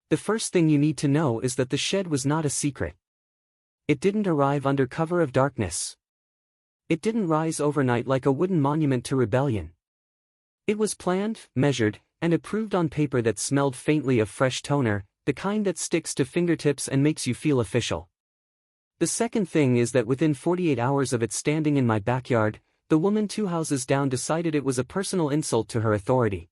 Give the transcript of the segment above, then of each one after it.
The first thing you need to know is that the shed was not a secret. It didn't arrive under cover of darkness. It didn't rise overnight like a wooden monument to rebellion. It was planned, measured, and approved on paper that smelled faintly of fresh toner, the kind that sticks to fingertips and makes you feel official. The second thing is that within 48 hours of it standing in my backyard, the woman 2 houses down decided it was a personal insult to her authority.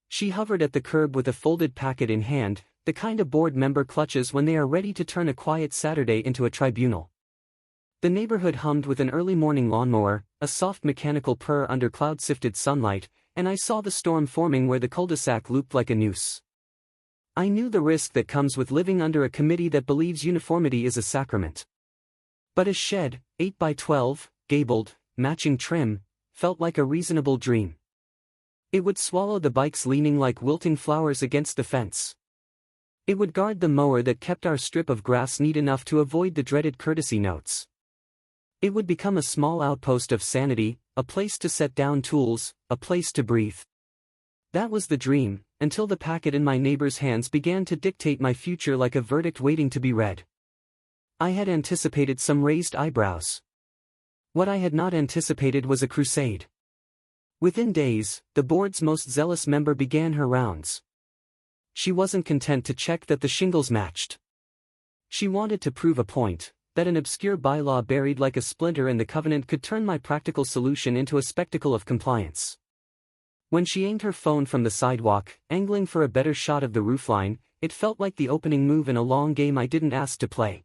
She hovered at the curb with a folded packet in hand, the kind a board member clutches when they are ready to turn a quiet Saturday into a tribunal. The neighborhood hummed with an early morning lawnmower, a soft mechanical purr under cloud-sifted sunlight, and I saw the storm forming where the cul-de-sac looped like a noose. I knew the risk that comes with living under a committee that believes uniformity is a sacrament. But a shed, 8 by 12, gabled, matching trim, felt like a reasonable dream. It would swallow the bikes leaning like wilting flowers against the fence. It would guard the mower that kept our strip of grass neat enough to avoid the dreaded courtesy notes. It would become a small outpost of sanity, a place to set down tools, a place to breathe. That was the dream, until the packet in my neighbor's hands began to dictate my future like a verdict waiting to be read. I had anticipated some raised eyebrows. What I had not anticipated was a crusade. Within days, the board's most zealous member began her rounds. She wasn't content to check that the shingles matched. She wanted to prove a point, that an obscure bylaw buried like a splinter in the covenant could turn my practical solution into a spectacle of compliance. When she aimed her phone from the sidewalk, angling for a better shot of the roofline, it felt like the opening move in a long game I didn't ask to play.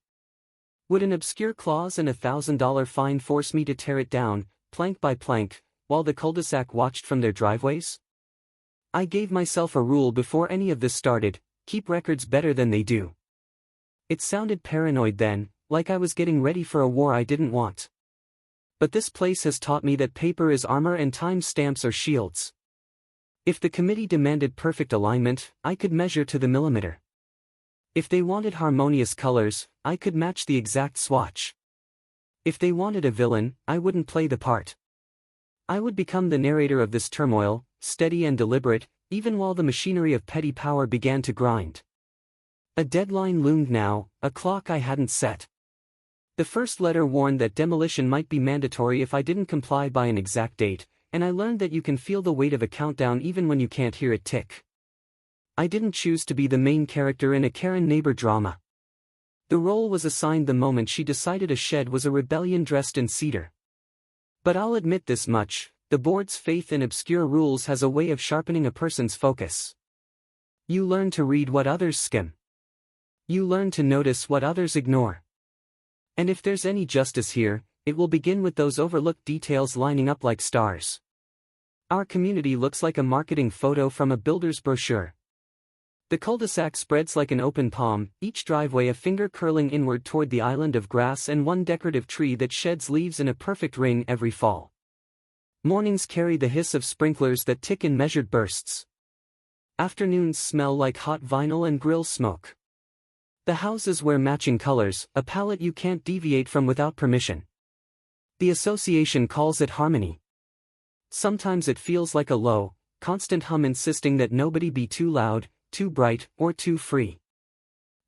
Would an obscure clause and $1,000 fine force me to tear it down, plank by plank, while the cul-de-sac watched from their driveways? I gave myself a rule before any of this started: keep records better than they do. It sounded paranoid then, like I was getting ready for a war I didn't want. But this place has taught me that paper is armor and time stamps are shields. If the committee demanded perfect alignment, I could measure to the millimeter. If they wanted harmonious colors, I could match the exact swatch. If they wanted a villain, I wouldn't play the part. I would become the narrator of this turmoil, steady and deliberate, even while the machinery of petty power began to grind. A deadline loomed now, a clock I hadn't set. The first letter warned that demolition might be mandatory if I didn't comply by an exact date, and I learned that you can feel the weight of a countdown even when you can't hear it tick. I didn't choose to be the main character in a Karen neighbor drama. The role was assigned the moment she decided a shed was a rebellion dressed in cedar. But I'll admit this much: the board's faith in obscure rules has a way of sharpening a person's focus. You learn to read what others skim. You learn to notice what others ignore. And if there's any justice here, it will begin with those overlooked details lining up like stars. Our community looks like a marketing photo from a builder's brochure. The cul-de-sac spreads like an open palm, each driveway a finger curling inward toward the island of grass and one decorative tree that sheds leaves in a perfect ring every fall. Mornings carry the hiss of sprinklers that tick in measured bursts. Afternoons smell like hot vinyl and grill smoke. The houses wear matching colors, a palette you can't deviate from without permission. The association calls it harmony. Sometimes it feels like a low, constant hum insisting that nobody be too loud, too bright, or too free.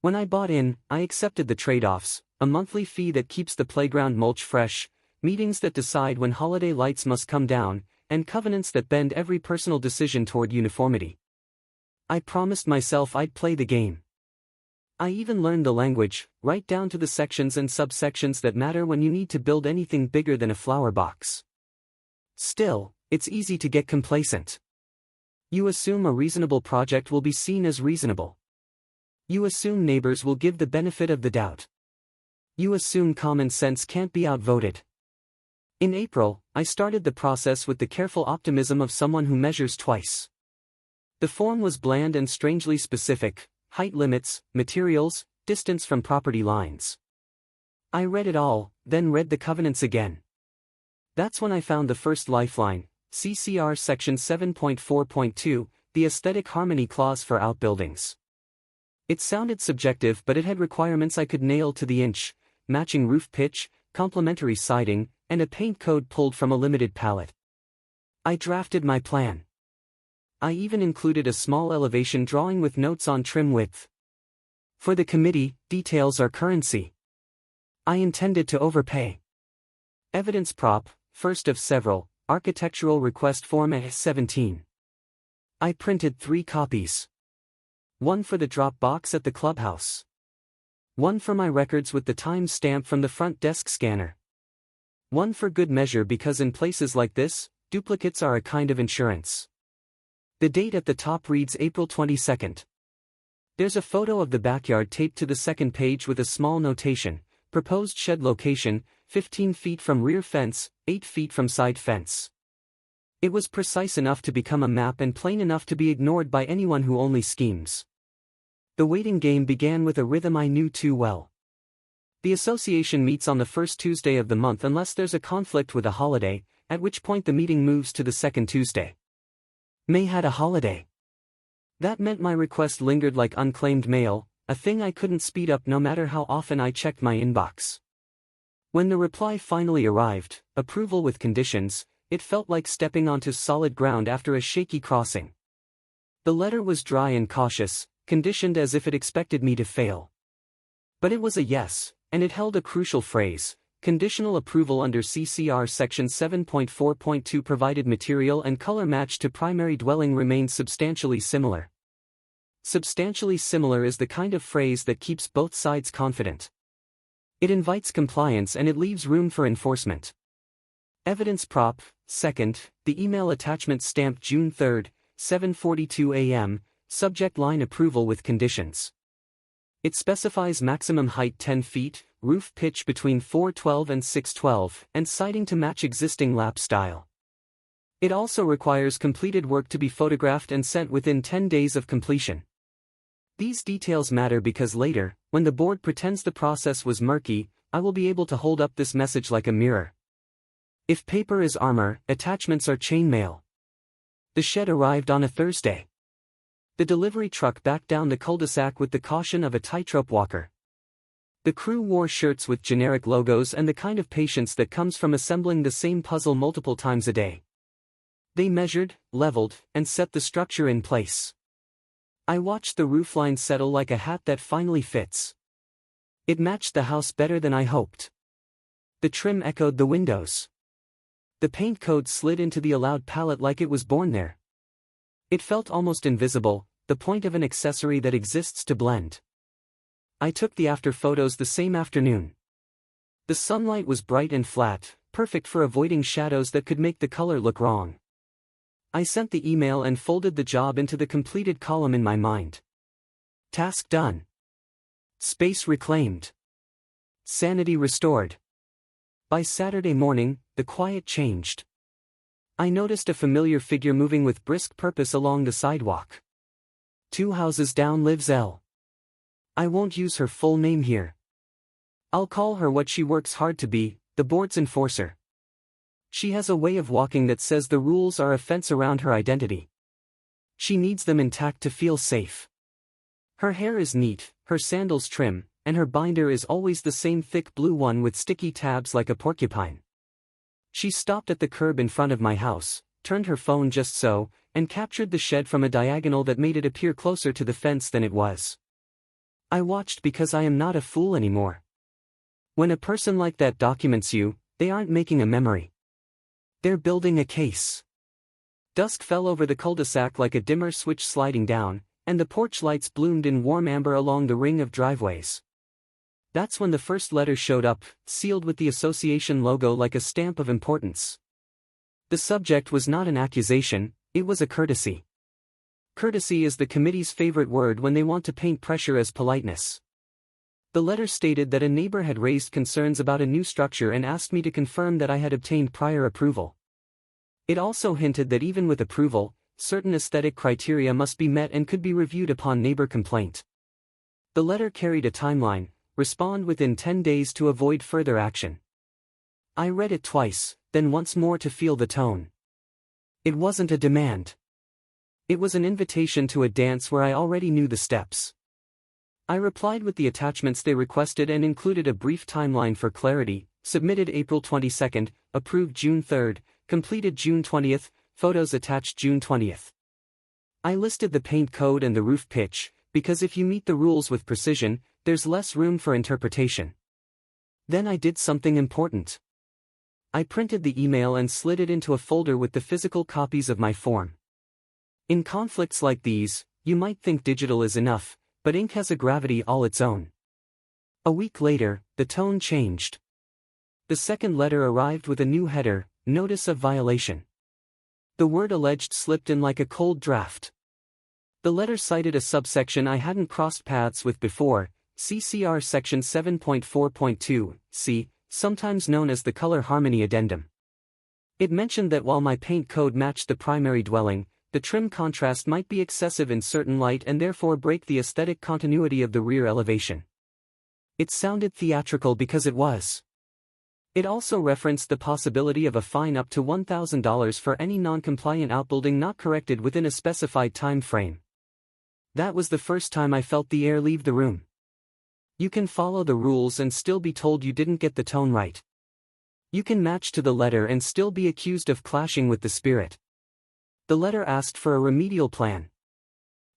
When I bought in, I accepted the trade-offs: a monthly fee that keeps the playground mulch fresh, meetings that decide when holiday lights must come down, and covenants that bend every personal decision toward uniformity. I promised myself I'd play the game. I even learned the language, right down to the sections and subsections that matter when you need to build anything bigger than a flower box. Still, it's easy to get complacent. You assume a reasonable project will be seen as reasonable. You assume neighbors will give the benefit of the doubt. You assume common sense can't be outvoted. In April, I started the process with the careful optimism of someone who measures twice. The form was bland and strangely specific: height limits, materials, distance from property lines. I read it all, then read the covenants again. That's when I found the first lifeline: CCR Section 7.4.2, the Aesthetic Harmony Clause for Outbuildings. It sounded subjective, but it had requirements I could nail to the inch: matching roof pitch, complementary siding, and a paint code pulled from a limited palette. I drafted my plan. I even included a small elevation drawing with notes on trim width. For the committee, details are currency. I intended to overpay. Evidence prop, first of several, architectural request form S17. I printed 3 copies. One for the drop box at the clubhouse. One for my records with the time stamp from the front desk scanner. One for good measure because in places like this, duplicates are a kind of insurance. The date at the top reads April 22nd. There's a photo of the backyard taped to the second page with a small notation, proposed shed location, 15 feet from rear fence, 8 feet from side fence. It was precise enough to become a map and plain enough to be ignored by anyone who only schemes. The waiting game began with a rhythm I knew too well. The association meets on the first Tuesday of the month unless there's a conflict with a holiday, at which point the meeting moves to the second Tuesday. May had a holiday. That meant my request lingered like unclaimed mail, a thing I couldn't speed up no matter how often I checked my inbox. When the reply finally arrived, approval with conditions, it felt like stepping onto solid ground after a shaky crossing. The letter was dry and cautious, conditioned as if it expected me to fail. But it was a yes, and it held a crucial phrase: conditional approval under CCR Section 7.4.2 provided material and color match to primary dwelling remained substantially similar. Substantially similar is the kind of phrase that keeps both sides confident. It invites compliance and it leaves room for enforcement. Evidence prop, second, the email attachment stamped June 3, 7:42 a.m., subject line approval with conditions. It specifies maximum height 10 feet, roof pitch between 412 and 612, and siding to match existing lap style. It also requires completed work to be photographed and sent within 10 days of completion. These details matter because later, when the board pretends the process was murky, I will be able to hold up this message like a mirror. If paper is armor, attachments are chainmail. The shed arrived on a Thursday. The delivery truck backed down the cul-de-sac with the caution of a tightrope walker. The crew wore shirts with generic logos and the kind of patience that comes from assembling the same puzzle multiple times a day. They measured, leveled, and set the structure in place. I watched the roofline settle like a hat that finally fits. It matched the house better than I hoped. The trim echoed the windows. The paint code slid into the allowed palette like it was born there. It felt almost invisible, the point of an accessory that exists to blend. I took the after photos the same afternoon. The sunlight was bright and flat, perfect for avoiding shadows that could make the color look wrong. I sent the email and folded the job into the completed column in my mind. Task done. Space reclaimed. Sanity restored. By Saturday morning, the quiet changed. I noticed a familiar figure moving with brisk purpose along the sidewalk. 2 houses down lives Elle. I won't use her full name here. I'll call her what she works hard to be, the board's enforcer. She has a way of walking that says the rules are a fence around her identity. She needs them intact to feel safe. Her hair is neat, her sandals trim, and her binder is always the same thick blue one with sticky tabs like a porcupine. She stopped at the curb in front of my house, turned her phone just so, and captured the shed from a diagonal that made it appear closer to the fence than it was. I watched because I am not a fool anymore. When a person like that documents you, they aren't making a memory. They're building a case. Dusk fell over the cul-de-sac like a dimmer switch sliding down, and the porch lights bloomed in warm amber along the ring of driveways. That's when the first letter showed up, sealed with the association logo like a stamp of importance. The subject was not an accusation, it was a courtesy. Courtesy is the committee's favorite word when they want to paint pressure as politeness. The letter stated that a neighbor had raised concerns about a new structure and asked me to confirm that I had obtained prior approval. It also hinted that even with approval, certain aesthetic criteria must be met and could be reviewed upon neighbor complaint. The letter carried a timeline: respond within 10 days to avoid further action. I read it twice, then once more to feel the tone. It wasn't a demand. It was an invitation to a dance where I already knew the steps. I replied with the attachments they requested and included a brief timeline for clarity: submitted April 22, approved June 3, completed June 20, photos attached June 20. I listed the paint code and the roof pitch, because if you meet the rules with precision, there's less room for interpretation. Then I did something important. I printed the email and slid it into a folder with the physical copies of my form. In conflicts like these, you might think digital is enough, but ink has a gravity all its own. A week later, the tone changed. The second letter arrived with a new header, Notice of Violation. The word alleged slipped in like a cold draft. The letter cited a subsection I hadn't crossed paths with before, CCR Section 7.4.2, C, sometimes known as the Color Harmony Addendum. It mentioned that while my paint code matched the primary dwelling, the trim contrast might be excessive in certain light and therefore break the aesthetic continuity of the rear elevation. It sounded theatrical because it was. It also referenced the possibility of a fine up to $1,000 for any non-compliant outbuilding not corrected within a specified time frame. That was the first time I felt the air leave the room. You can follow the rules and still be told you didn't get the tone right. You can match to the letter and still be accused of clashing with the spirit. The letter asked for a remedial plan.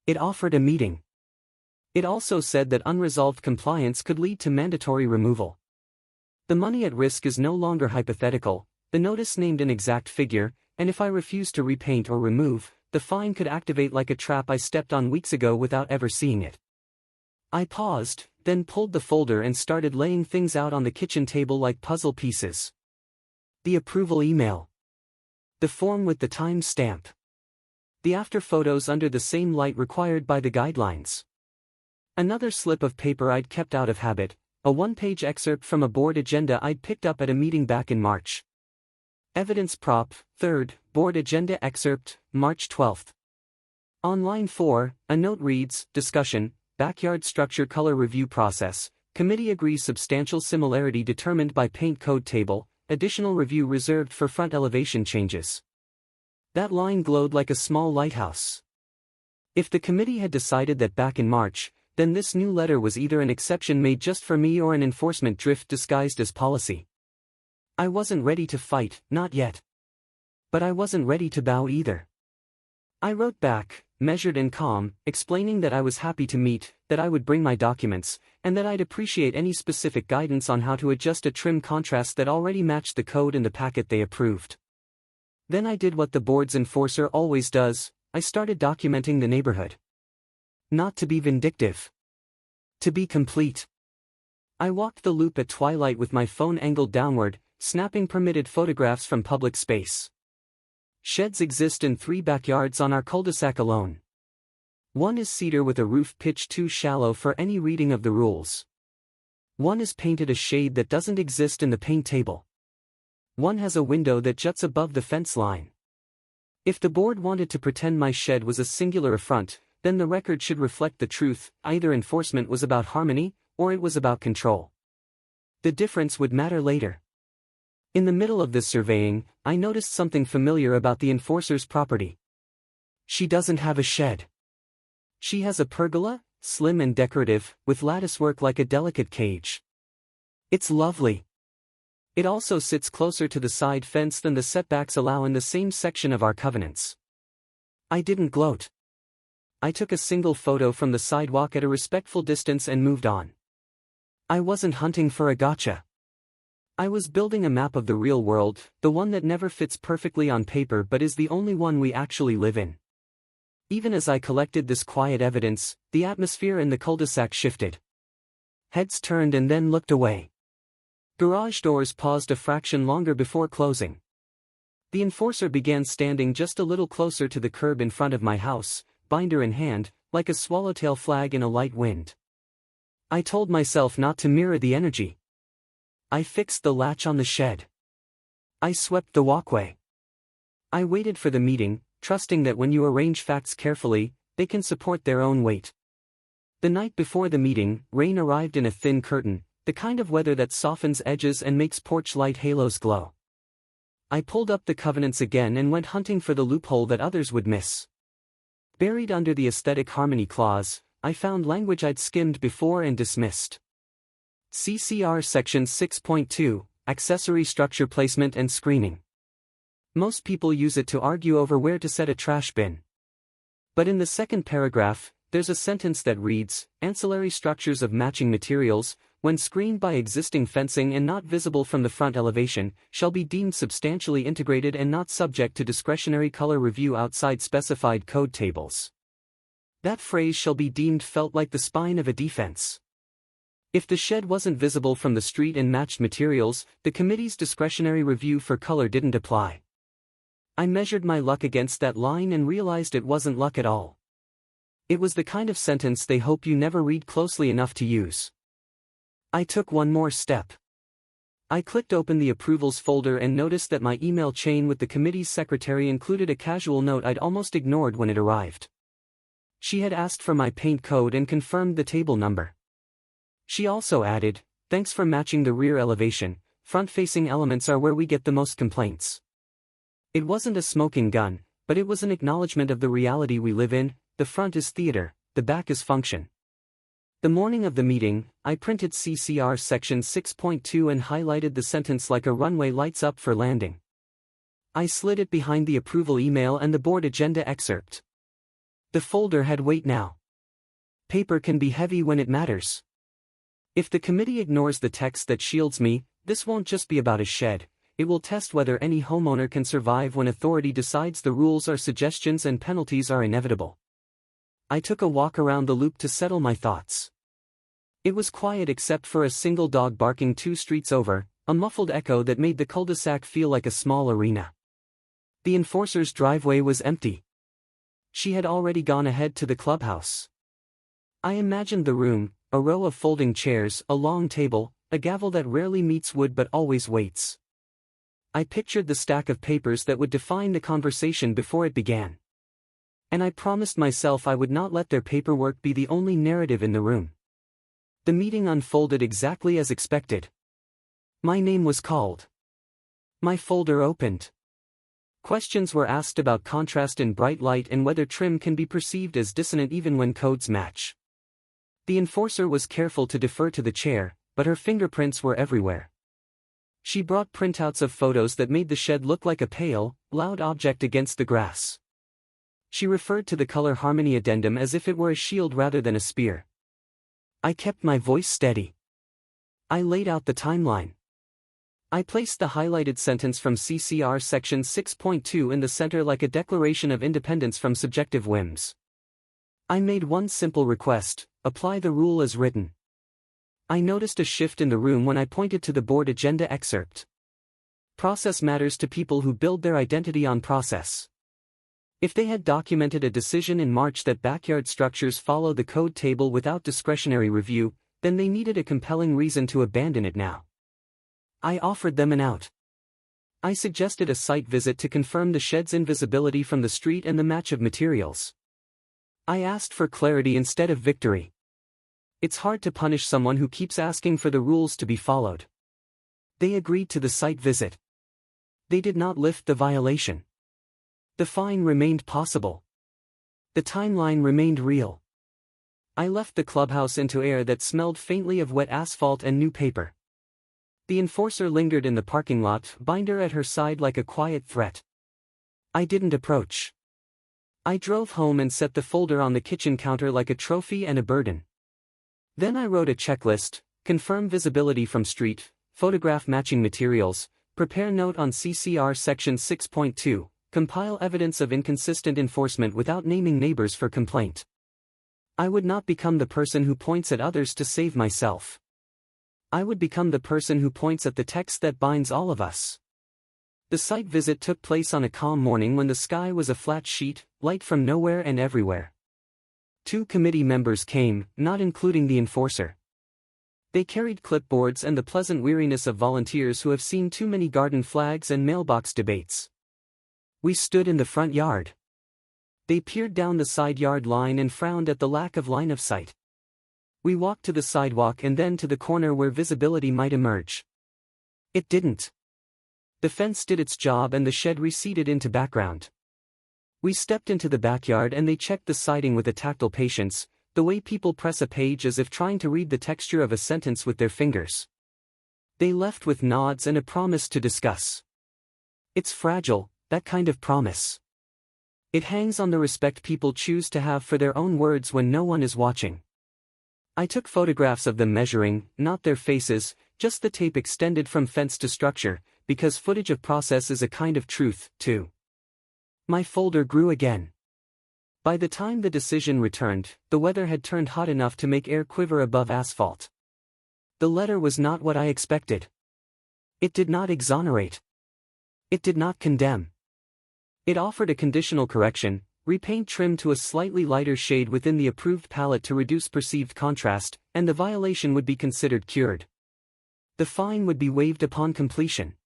It offered a meeting. It also said that unresolved compliance could lead to mandatory removal. The money at risk is no longer hypothetical, the notice named an exact figure, and if I refuse to repaint or remove, the fine could activate like a trap I stepped on weeks ago without ever seeing it. I paused, then pulled the folder and started laying things out on the kitchen table like puzzle pieces. The approval email. The form with the time stamp. The after photos under the same light required by the guidelines. Another slip of paper I'd kept out of habit, a one-page excerpt from a board agenda I'd picked up at a meeting back in March. Evidence Prop, 3rd, Board Agenda Excerpt, March 12. On line 4, a note reads, Discussion, Backyard Structure Color Review Process, Committee agrees substantial similarity determined by paint code table, additional review reserved for front elevation changes. That line glowed like a small lighthouse. If the committee had decided that back in March, then this new letter was either an exception made just for me or an enforcement drift disguised as policy. I wasn't ready to fight, not yet. But I wasn't ready to bow either. I wrote back, measured and calm, explaining that I was happy to meet, that I would bring my documents, and that I'd appreciate any specific guidance on how to adjust a trim contrast that already matched the code in the packet they approved. Then I did what the board's enforcer always does, I started documenting the neighborhood. Not to be vindictive. To be complete. I walked the loop at twilight with my phone angled downward, snapping permitted photographs from public space. Sheds exist in 3 backyards on our cul-de-sac alone. One is cedar with a roof pitched too shallow for any reading of the rules. One is painted a shade that doesn't exist in the paint table. One has a window that juts above the fence line. If the board wanted to pretend my shed was a singular affront, then the record should reflect the truth, either enforcement was about harmony, or it was about control. The difference would matter later. In the middle of this surveying, I noticed something familiar about the enforcer's property. She doesn't have a shed. She has a pergola, slim and decorative, with latticework like a delicate cage. It's lovely. It also sits closer to the side fence than the setbacks allow in the same section of our covenants. I didn't gloat. I took a single photo from the sidewalk at a respectful distance and moved on. I wasn't hunting for a gotcha. I was building a map of the real world, the one that never fits perfectly on paper but is the only one we actually live in. Even as I collected this quiet evidence, the atmosphere in the cul-de-sac shifted. Heads turned and then looked away. Garage doors paused a fraction longer before closing. The enforcer began standing just a little closer to the curb in front of my house, binder in hand, like a swallowtail flag in a light wind. I told myself not to mirror the energy. I fixed the latch on the shed. I swept the walkway. I waited for the meeting, trusting that when you arrange facts carefully, they can support their own weight. The night before the meeting, rain arrived in a thin curtain, the kind of weather that softens edges and makes porch light halos glow. I pulled up the covenants again and went hunting for the loophole that others would miss. Buried under the aesthetic harmony clause, I found language I'd skimmed before and dismissed. CCR Section 6.2, Accessory Structure Placement and Screening. Most people use it to argue over where to set a trash bin. But in the second paragraph, there's a sentence that reads, "Ancillary structures of matching materials, when screened by existing fencing and not visible from the front elevation, shall be deemed substantially integrated and not subject to discretionary color review outside specified code tables." That phrase "shall be deemed" felt like the spine of a defense. If the shed wasn't visible from the street and matched materials, the committee's discretionary review for color didn't apply. I measured my luck against that line and realized it wasn't luck at all. It was the kind of sentence they hope you never read closely enough to use. I took one more step. I clicked open the approvals folder and noticed that my email chain with the committee's secretary included a casual note I'd almost ignored when it arrived. She had asked for my paint code and confirmed the table number. She also added, "Thanks for matching the rear elevation, front-facing elements are where we get the most complaints." It wasn't a smoking gun, but it was an acknowledgement of the reality we live in: the front is theater, the back is function. The morning of the meeting, I printed CCR section 6.2 and highlighted the sentence like a runway lights up for landing. I slid it behind the approval email and the board agenda excerpt. The folder had weight now. Paper can be heavy when it matters. If the committee ignores the text that shields me, this won't just be about a shed, it will test whether any homeowner can survive when authority decides the rules are suggestions and penalties are inevitable. I took a walk around the loop to settle my thoughts. It was quiet except for a single dog barking 2 streets over, a muffled echo that made the cul-de-sac feel like a small arena. The enforcer's driveway was empty. She had already gone ahead to the clubhouse. I imagined the room: a row of folding chairs, a long table, a gavel that rarely meets wood but always waits. I pictured the stack of papers that would define the conversation before it began. And I promised myself I would not let their paperwork be the only narrative in the room. The meeting unfolded exactly as expected. My name was called. My folder opened. Questions were asked about contrast in bright light and whether trim can be perceived as dissonant even when codes match. The enforcer was careful to defer to the chair, but her fingerprints were everywhere. She brought printouts of photos that made the shed look like a pale, loud object against the grass. She referred to the color harmony addendum as if it were a shield rather than a spear. I kept my voice steady. I laid out the timeline. I placed the highlighted sentence from CCR section 6.2 in the center like a declaration of independence from subjective whims. I made one simple request: apply the rule as written. I noticed a shift in the room when I pointed to the board agenda excerpt. Process matters to people who build their identity on process. If they had documented a decision in March that backyard structures follow the code table without discretionary review, then they needed a compelling reason to abandon it now. I offered them an out. I suggested a site visit to confirm the shed's invisibility from the street and the match of materials. I asked for clarity instead of victory. It's hard to punish someone who keeps asking for the rules to be followed. They agreed to the site visit. They did not lift the violation. The fine remained possible. The timeline remained real. I left the clubhouse into air that smelled faintly of wet asphalt and new paper. The enforcer lingered in the parking lot, binder at her side like a quiet threat. I didn't approach. I drove home and set the folder on the kitchen counter like a trophy and a burden. Then I wrote a checklist: confirm visibility from street, photograph matching materials, prepare note on CCR section 6.2, compile evidence of inconsistent enforcement without naming neighbors for complaint. I would not become the person who points at others to save myself. I would become the person who points at the text that binds all of us. The site visit took place on a calm morning when the sky was a flat sheet, light from nowhere and everywhere. 2 committee members came, not including the enforcer. They carried clipboards and the pleasant weariness of volunteers who have seen too many garden flags and mailbox debates. We stood in the front yard. They peered down the side yard line and frowned at the lack of line of sight. We walked to the sidewalk and then to the corner where visibility might emerge. It didn't. The fence did its job and the shed receded into background. We stepped into the backyard and they checked the siding with a tactile patience, the way people press a page as if trying to read the texture of a sentence with their fingers. They left with nods and a promise to discuss. It's fragile, that kind of promise. It hangs on the respect people choose to have for their own words when no one is watching. I took photographs of them measuring, not their faces, just the tape extended from fence to structure, because footage of process is a kind of truth, too. My folder grew again. By the time the decision returned, the weather had turned hot enough to make air quiver above asphalt. The letter was not what I expected. It did not exonerate. It did not condemn. It offered a conditional correction: repaint trim to a slightly lighter shade within the approved palette to reduce perceived contrast, and the violation would be considered cured. The fine would be waived upon completion.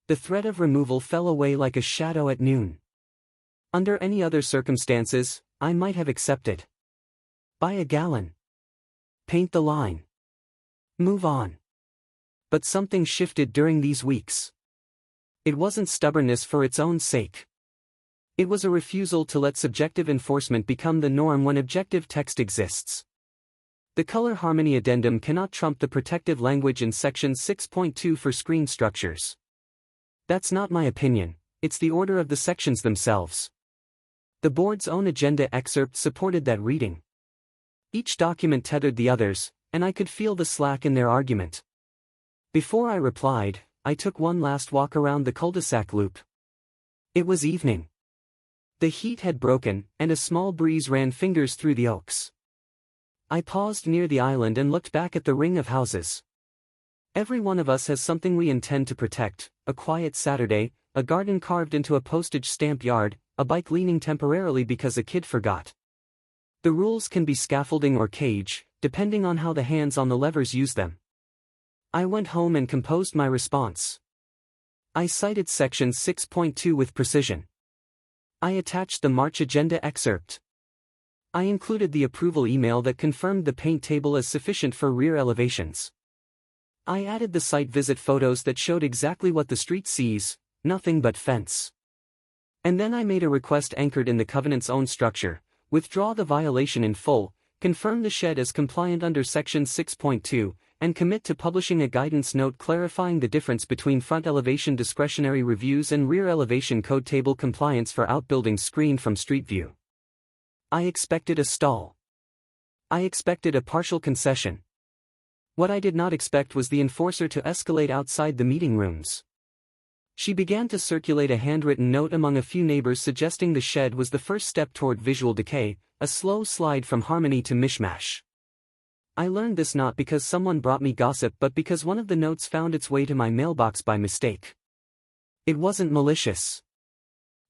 The threat of removal fell away like a shadow at noon. Under any other circumstances, I might have accepted. Buy a gallon. Paint the line. Move on. But something shifted during these weeks. It wasn't stubbornness for its own sake. It was a refusal to let subjective enforcement become the norm when objective text exists. The color harmony addendum cannot trump the protective language in Section 6.2 for screen structures. That's not my opinion, it's the order of the sections themselves. The board's own agenda excerpt supported that reading. Each document tethered the others, and I could feel the slack in their argument. Before I replied, I took one last walk around the cul-de-sac loop. It was evening. The heat had broken, and a small breeze ran fingers through the oaks. I paused near the island and looked back at the ring of houses. Every one of us has something we intend to protect: a quiet Saturday, a garden carved into a postage stamp yard, a bike leaning temporarily because a kid forgot. The rules can be scaffolding or cage, depending on how the hands on the levers use them. I went home and composed my response. I cited Section 6.2 with precision. I attached the March agenda excerpt. I included the approval email that confirmed the paint table as sufficient for rear elevations. I added the site visit photos that showed exactly what the street sees: nothing but fence. And then I made a request anchored in the covenant's own structure: withdraw the violation in full, confirm the shed as compliant under Section 6.2, and commit to publishing a guidance note clarifying the difference between front elevation discretionary reviews and rear elevation code table compliance for outbuildings screened from street view. I expected a stall. I expected a partial concession. What I did not expect was the enforcer to escalate outside the meeting rooms. She began to circulate a handwritten note among a few neighbors suggesting the shed was the first step toward visual decay, a slow slide from harmony to mishmash. I learned this not because someone brought me gossip but because one of the notes found its way to my mailbox by mistake. It wasn't malicious.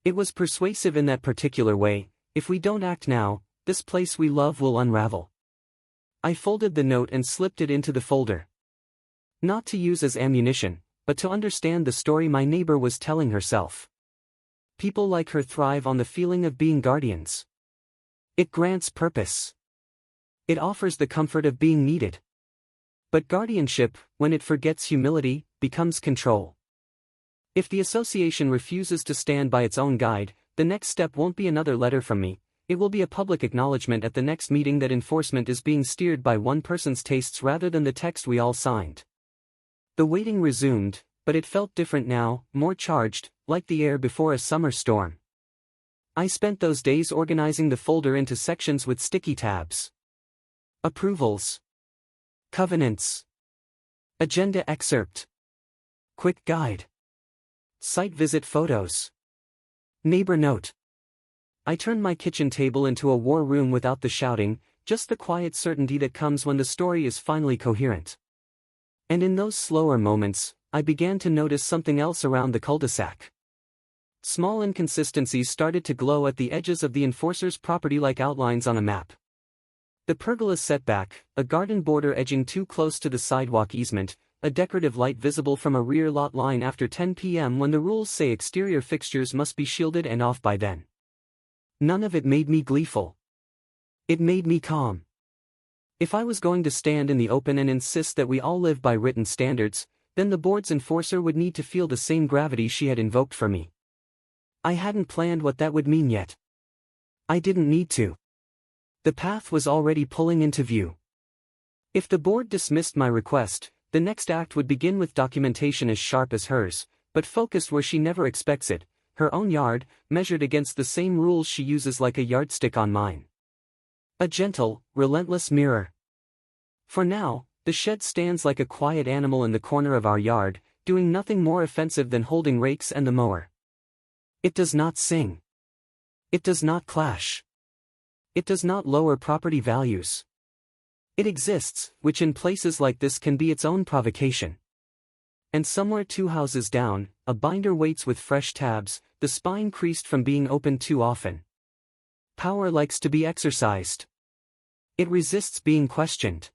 It was persuasive in that particular way: if we don't act now, this place we love will unravel. I folded the note and slipped it into the folder. Not to use as ammunition, but to understand the story my neighbor was telling herself. People like her thrive on the feeling of being guardians. It grants purpose. It offers the comfort of being needed. But guardianship, when it forgets humility, becomes control. If the association refuses to stand by its own guide, the next step won't be another letter from me. It will be a public acknowledgement at the next meeting that enforcement is being steered by one person's tastes rather than the text we all signed. The waiting resumed, but it felt different now, more charged, like the air before a summer storm. I spent those days organizing the folder into sections with sticky tabs. Approvals. Covenants. Agenda excerpt. Quick guide. Site visit photos. Neighbor note. I turned my kitchen table into a war room without the shouting, just the quiet certainty that comes when the story is finally coherent. And in those slower moments, I began to notice something else around the cul-de-sac. Small inconsistencies started to glow at the edges of the enforcer's property like outlines on a map. The pergola's setback, a garden border edging too close to the sidewalk easement, a decorative light visible from a rear lot line after 10 p.m. when the rules say exterior fixtures must be shielded and off by then. None of it made me gleeful. It made me calm. If I was going to stand in the open and insist that we all live by written standards, then the board's enforcer would need to feel the same gravity she had invoked for me. I hadn't planned what that would mean yet. I didn't need to. The path was already pulling into view. If the board dismissed my request, the next act would begin with documentation as sharp as hers, but focused where she never expects it: her own yard, measured against the same rules she uses like a yardstick on mine. A gentle, relentless mirror. For now, the shed stands like a quiet animal in the corner of our yard, doing nothing more offensive than holding rakes and the mower. It does not sing. It does not clash. It does not lower property values. It exists, which in places like this can be its own provocation. And somewhere 2 houses down, a binder waits with fresh tabs, the spine creased from being opened too often. Power likes to be exercised. It resists being questioned.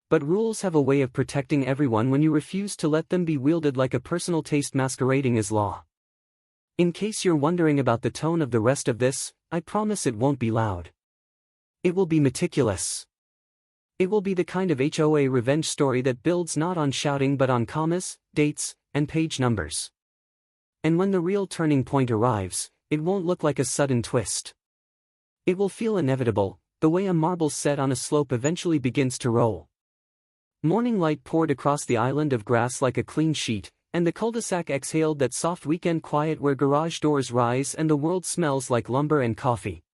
But rules have a way of protecting everyone when you refuse to let them be wielded like a personal taste masquerading as law. In case you're wondering about the tone of the rest of this, I promise it won't be loud. It will be meticulous. It will be the kind of HOA revenge story that builds not on shouting but on commas, dates, and page numbers. And when the real turning point arrives, it won't look like a sudden twist. It will feel inevitable, the way a marble set on a slope eventually begins to roll. Morning light poured across the island of grass like a clean sheet, and the cul-de-sac exhaled that soft weekend quiet where garage doors rise and the world smells like lumber and coffee.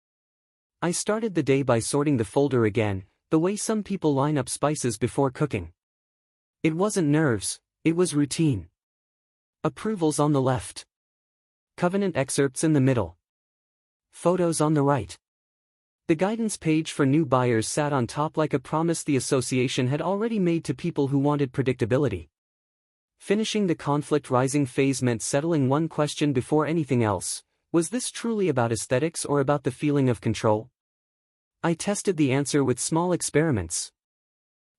I started the day by sorting the folder again, the way some people line up spices before cooking. It wasn't nerves, it was routine. Approvals on the left. Covenant excerpts in the middle. Photos on the right. The guidance page for new buyers sat on top like a promise the association had already made to people who wanted predictability. Finishing the conflict rising phase meant settling one question before anything else: was this truly about aesthetics or about the feeling of control? I tested the answer with small experiments.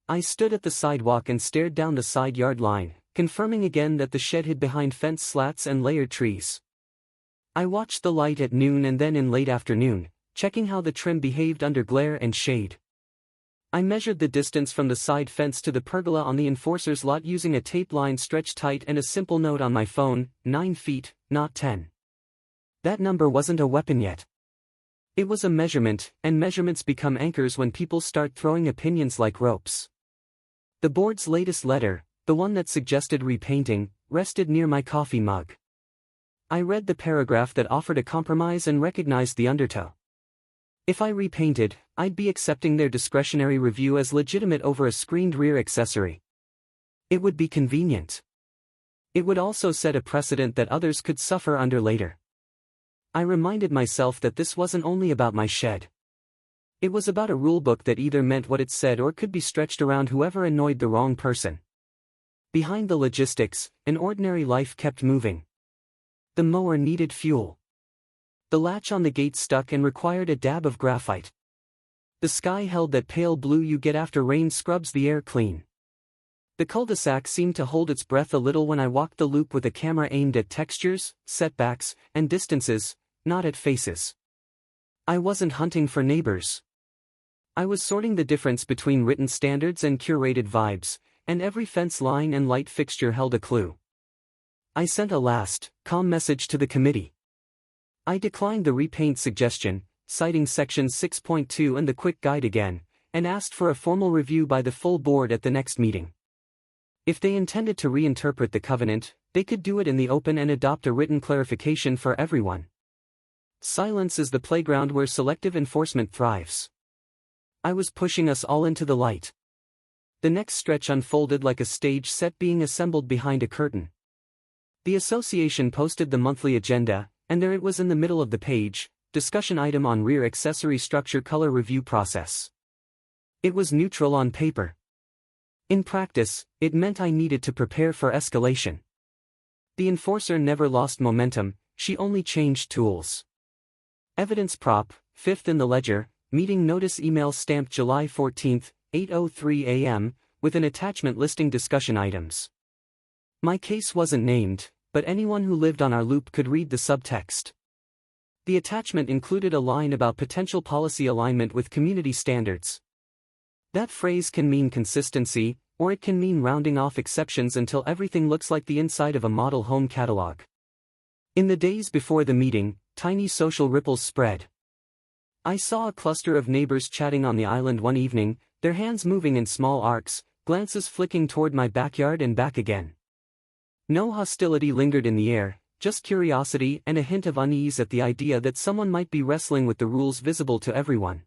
I stood at the sidewalk and stared down the side yard line, confirming again that the shed hid behind fence slats and layered trees. I watched the light at noon and then in late afternoon, checking how the trim behaved under glare and shade. I measured the distance from the side fence to the pergola on the enforcer's lot using a tape line stretched tight and a simple note on my phone: 9 feet, not 10. That number wasn't a weapon yet. It was a measurement, and measurements become anchors when people start throwing opinions like ropes. The board's latest letter, the one that suggested repainting, rested near my coffee mug. I read the paragraph that offered a compromise and recognized the undertow. If I repainted, I'd be accepting their discretionary review as legitimate over a screened rear accessory. It would be convenient. It would also set a precedent that others could suffer under later. I reminded myself that this wasn't only about my shed. It was about a rulebook that either meant what it said or could be stretched around whoever annoyed the wrong person. Behind the logistics, an ordinary life kept moving. The mower needed fuel. The latch on the gate stuck and required a dab of graphite. The sky held that pale blue you get after rain scrubs the air clean. The cul-de-sac seemed to hold its breath a little when I walked the loop with a camera aimed at textures, setbacks, and distances, not at faces. I wasn't hunting for neighbors. I was sorting the difference between written standards and curated vibes, and every fence line and light fixture held a clue. I sent a last, calm message to the committee. I declined the repaint suggestion, citing Section 6.2 and the quick guide again, and asked for a formal review by the full board at the next meeting. If they intended to reinterpret the covenant, they could do it in the open and adopt a written clarification for everyone. Silence is the playground where selective enforcement thrives. I was pushing us all into the light. The next stretch unfolded like a stage set being assembled behind a curtain. The association posted the monthly agenda, and there it was in the middle of the page: discussion item on rear accessory structure color review process. It was neutral on paper. In practice, it meant I needed to prepare for escalation. The enforcer never lost momentum, she only changed tools. Evidence prop, 5th in the ledger, meeting notice email stamped July 14, 8:03 a.m., with an attachment listing discussion items. My case wasn't named, but anyone who lived on our loop could read the subtext. The attachment included a line about potential policy alignment with community standards. That phrase can mean consistency, or it can mean rounding off exceptions until everything looks like the inside of a model home catalog. In the days before the meeting, tiny social ripples spread. I saw a cluster of neighbors chatting on the island one evening, their hands moving in small arcs, glances flicking toward my backyard and back again. No hostility lingered in the air, just curiosity and a hint of unease at the idea that someone might be wrestling with the rules visible to everyone.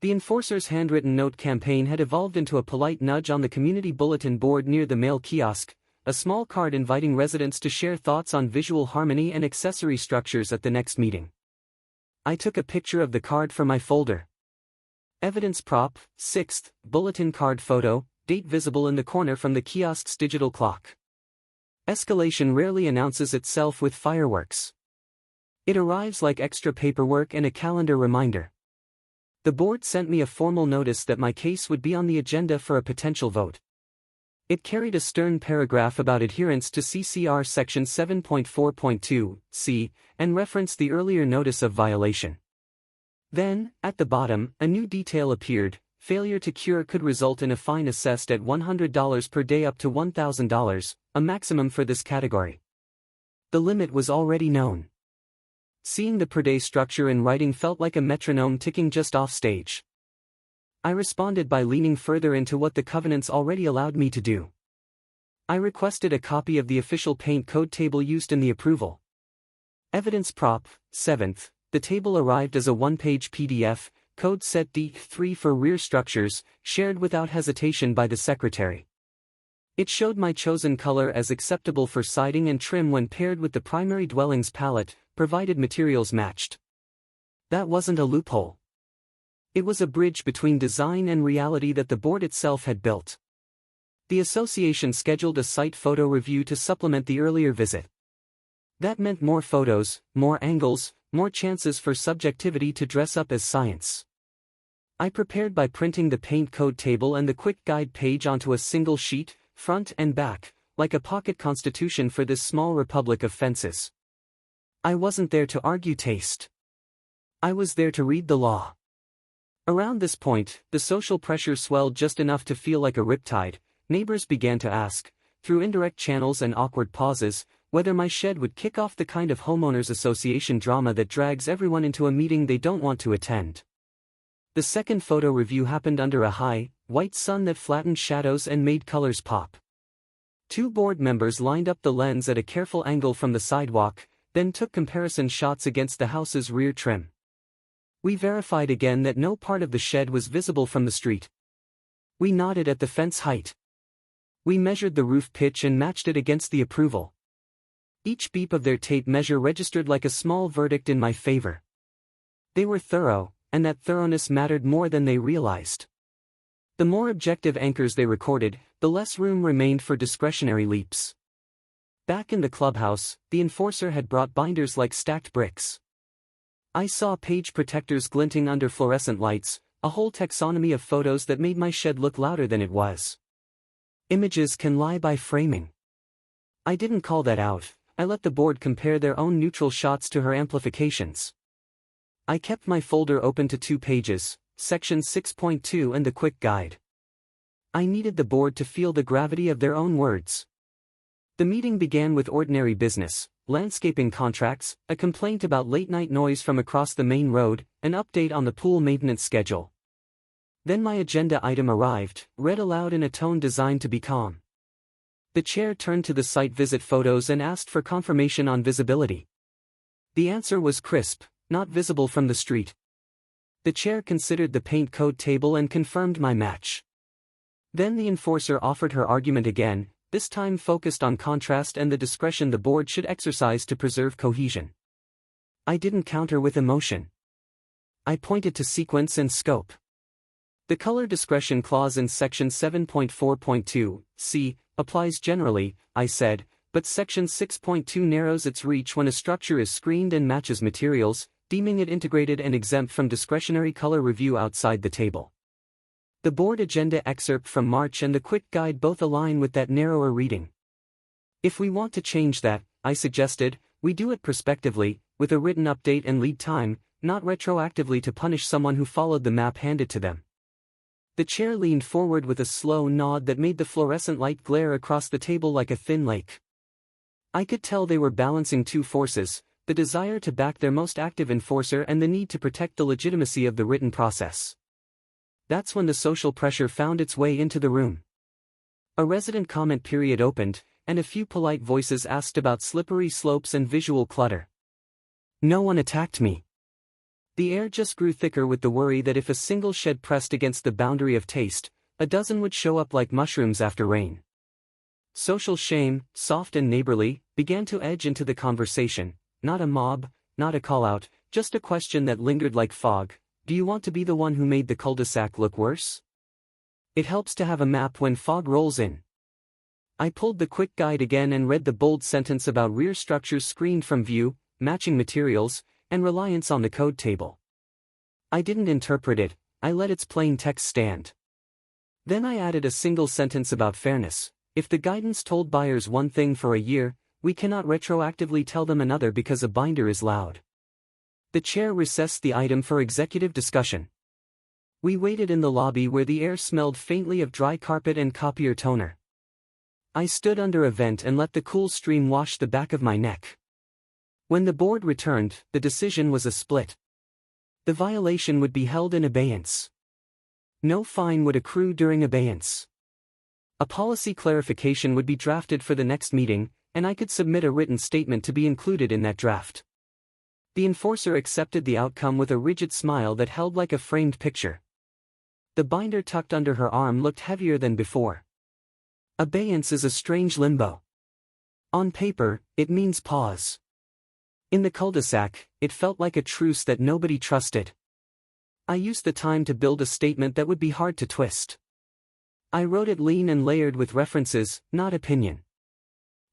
The enforcer's handwritten note campaign had evolved into a polite nudge on the community bulletin board near the mail kiosk, a small card inviting residents to share thoughts on visual harmony and accessory structures at the next meeting. I took a picture of the card for my folder. Evidence prop, 6th, bulletin card photo, date visible in the corner from the kiosk's digital clock. Escalation rarely announces itself with fireworks. It arrives like extra paperwork and a calendar reminder. The board sent me a formal notice that my case would be on the agenda for a potential vote. It carried a stern paragraph about adherence to CCR Section 7.4.2(c) and referenced the earlier notice of violation. Then, at the bottom, a new detail appeared: failure to cure could result in a fine assessed at $100 per day up to $1,000, a maximum for this category. The limit was already known. Seeing the per day structure in writing felt like a metronome ticking just off stage. I responded by leaning further into what the covenants already allowed me to do. I requested a copy of the official paint code table used in the approval. Evidence prop, 7th, the table arrived as a one-page PDF, code set D3 for rear structures, shared without hesitation by the secretary. It showed my chosen color as acceptable for siding and trim when paired with the primary dwelling's palette, provided materials matched. That wasn't a loophole. It was a bridge between design and reality that the board itself had built. The association scheduled a site photo review to supplement the earlier visit. That meant more photos, more angles, more chances for subjectivity to dress up as science. I prepared by printing the paint code table and the quick guide page onto a single sheet, front and back, like a pocket constitution for this small republic of fences. I wasn't there to argue taste. I was there to read the law. Around this point, the social pressure swelled just enough to feel like a riptide. Neighbors began to ask, through indirect channels and awkward pauses, whether my shed would kick off the kind of homeowners association drama that drags everyone into a meeting they don't want to attend. The second photo review happened under a high, white sun that flattened shadows and made colors pop. Two board members lined up the lens at a careful angle from the sidewalk, then took comparison shots against the house's rear trim. We verified again that no part of the shed was visible from the street. We nodded at the fence height. We measured the roof pitch and matched it against the approval. Each beep of their tape measure registered like a small verdict in my favor. They were thorough, and that thoroughness mattered more than they realized. The more objective anchors they recorded, the less room remained for discretionary leaps. Back in the clubhouse, the enforcer had brought binders like stacked bricks. I saw page protectors glinting under fluorescent lights, a whole taxonomy of photos that made my shed look louder than it was. Images can lie by framing. I didn't call that out, I let the board compare their own neutral shots to her amplifications. I kept my folder open to 2 pages, Section 6.2 and the quick guide. I needed the board to feel the gravity of their own words. The meeting began with ordinary business, landscaping contracts, a complaint about late-night noise from across the main road, an update on the pool maintenance schedule. Then my agenda item arrived, read aloud in a tone designed to be calm. The chair turned to the site visit photos and asked for confirmation on visibility. The answer was crisp, not visible from the street. The chair considered the paint code table and confirmed my match. Then the enforcer offered her argument again, this time focused on contrast and the discretion the board should exercise to preserve cohesion. I didn't counter with emotion. I pointed to sequence and scope. The color discretion clause in Section 7.4.2(c) applies generally, I said, but Section 6.2 narrows its reach when a structure is screened and matches materials, deeming it integrated and exempt from discretionary color review outside the table. The board agenda excerpt from March and the quick guide both align with that narrower reading. If we want to change that, I suggested, we do it prospectively, with a written update and lead time, not retroactively to punish someone who followed the map handed to them. The chair leaned forward with a slow nod that made the fluorescent light glare across the table like a thin lake. I could tell they were balancing two forces, the desire to back their most active enforcer and the need to protect the legitimacy of the written process. That's when the social pressure found its way into the room. A resident comment period opened, and a few polite voices asked about slippery slopes and visual clutter. No one attacked me. The air just grew thicker with the worry that if a single shed pressed against the boundary of taste, a dozen would show up like mushrooms after rain. Social shame, soft and neighborly, began to edge into the conversation, not a mob, not a call-out, just a question that lingered like fog. Do you want to be the one who made the cul-de-sac look worse? It helps to have a map when fog rolls in. I pulled the quick guide again and read the bold sentence about rear structures screened from view, matching materials, and reliance on the code table. I didn't interpret it, I let its plain text stand. Then I added a single sentence about fairness. If the guidance told buyers one thing for a year, we cannot retroactively tell them another because a binder is loud. The chair recessed the item for executive discussion. We waited in the lobby where the air smelled faintly of dry carpet and copier toner. I stood under a vent and let the cool stream wash the back of my neck. When the board returned, the decision was a split. The violation would be held in abeyance. No fine would accrue during abeyance. A policy clarification would be drafted for the next meeting, and I could submit a written statement to be included in that draft. The enforcer accepted the outcome with a rigid smile that held like a framed picture. The binder tucked under her arm looked heavier than before. Abeyance is a strange limbo. On paper, it means pause. In the cul-de-sac, it felt like a truce that nobody trusted. I used the time to build a statement that would be hard to twist. I wrote it lean and layered with references, not opinion.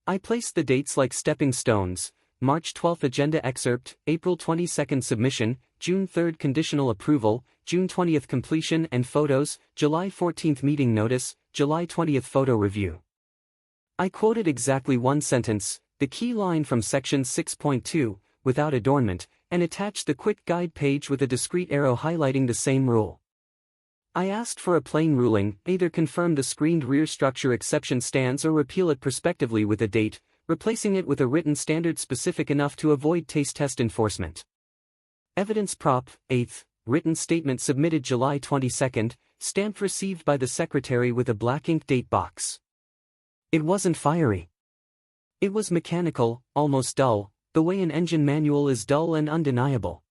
I placed the dates like stepping stones: March 12 agenda excerpt, April 22 submission, June 3 conditional approval, June 20 completion and photos, July 14 meeting notice, July 20 photo review. I quoted exactly one sentence, the key line from section 6.2, without adornment, and attached the quick guide page with a discrete arrow highlighting the same rule. I asked for a plain ruling, either confirm the screened rear structure exception stands or repeal it prospectively with a date, replacing it with a written standard specific enough to avoid taste test enforcement. Evidence Prop. 8th, written statement submitted July 22, stamp received by the secretary with a black ink date box. It wasn't fiery. It was mechanical, almost dull, the way an engine manual is dull and undeniable.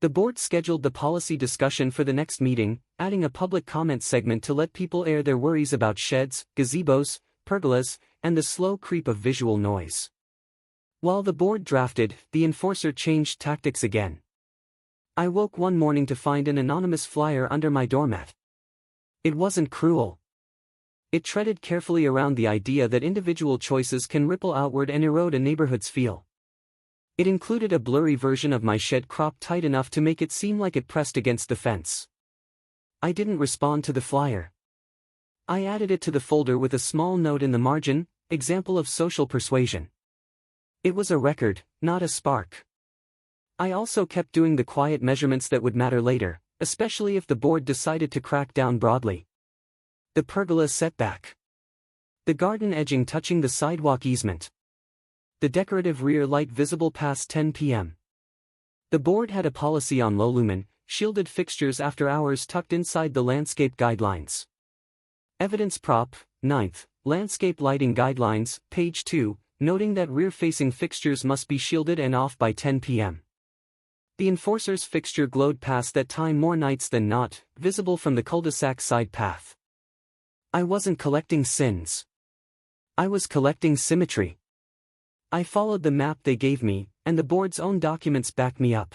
The board scheduled the policy discussion for the next meeting, adding a public comment segment to let people air their worries about sheds, gazebos, pergolas, and the slow creep of visual noise. While the board drafted, the enforcer changed tactics again. I woke one morning to find an anonymous flyer under my doormat. It wasn't cruel. It treaded carefully around the idea that individual choices can ripple outward and erode a neighborhood's feel. It included a blurry version of my shed cropped tight enough to make it seem like it pressed against the fence. I didn't respond to the flyer. I added it to the folder with a small note in the margin, example of social persuasion. It was a record, not a spark. I also kept doing the quiet measurements that would matter later, especially if the board decided to crack down broadly. The pergola setback. The garden edging touching the sidewalk easement. The decorative rear light visible past 10 p.m. The board had a policy on low-lumen, shielded fixtures after hours tucked inside the landscape guidelines. Evidence Prop. 9th, landscape lighting guidelines, page 2, noting that rear-facing fixtures must be shielded and off by 10 p.m. The enforcer's fixture glowed past that time more nights than not, visible from the cul-de-sac side path. I wasn't collecting sins. I was collecting symmetry. I followed the map they gave me, and the board's own documents back me up.